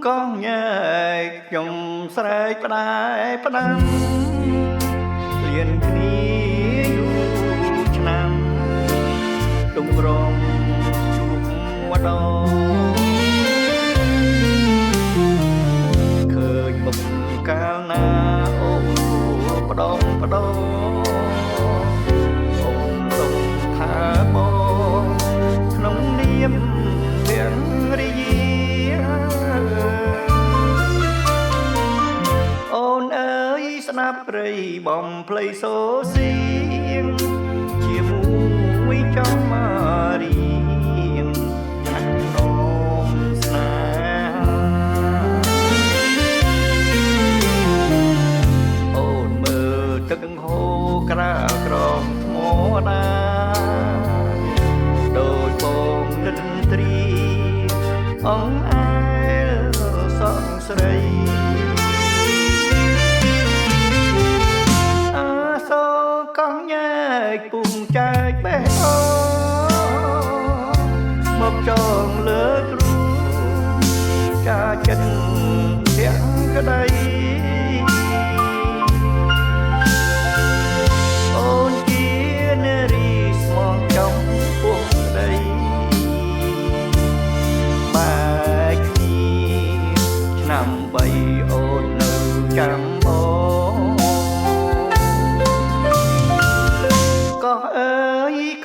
ក៏ញែកខ្ញុំស្រែកផ្ដែផ្ដាំលៀនគ្នាយូរឆ្នាំដងរំជួបម្ដងឃើញមុខកាលណាអូនបដងបដងអូនសុំថាបងក្នុងនាមភរិយាអូនអើយស្ដាប់ព្រៃបំភ្លៃសូសៀងជាមួយចំមារៀងចាក់រំស្នេហាអូនមើលទឹកហូរក្រាលក្រំថ្មដាដូចបងនិនទ្រីអងអែលសង្ស្រីពុំចែកបេះដូងមកចងលើទ្រូងចាចិត្តទាំងក្ដីអូនជានារីស្មោះចំពោះក្ដីបែកគ្នាឆ្នាំ3អូននៅចាំ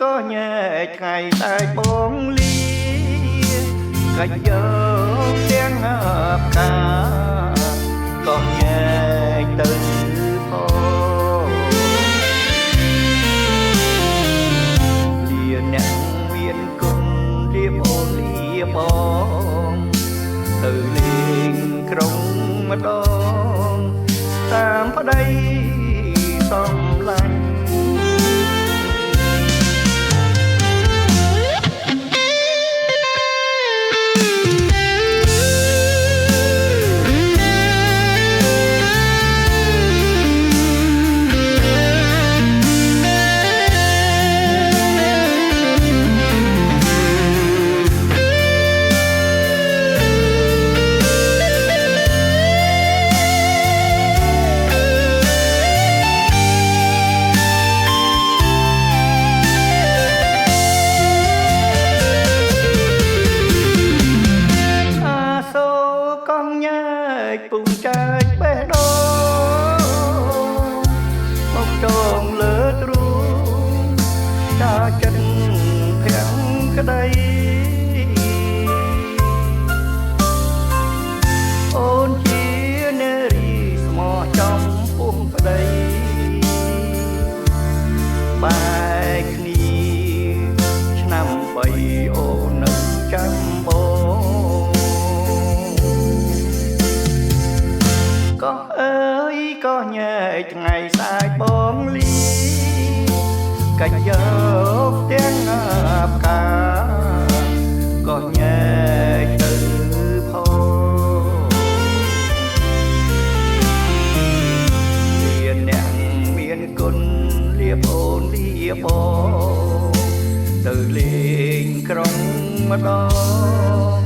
ក៏ញែកថ្ងៃតែបងលាកាច់យកទាំងអបការក៏ញែកទៅផងលាអ្នកមានគុណលាអូនលាបងទៅលេងក្រុងម្ដងតាមប្តីសំឡាញ់ពុំចែកបេះដូងមកចងលើទ្រូងចាចិត្តភាំងក្ដីអូនជានារីស្មោះចំពោះប្ដីបែកគ្នាឆ្នាំ3អូននៅចាំបងក៏អើយក៏ញែកថ្ងៃសាយបងលីកាច់យកទាំងអបការក៏ញែកទៅផងមានអ្នកមានគុណលៀបអូនលៀបបងទៅលេងក្រុងម្ដង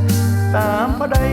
តាមប្តី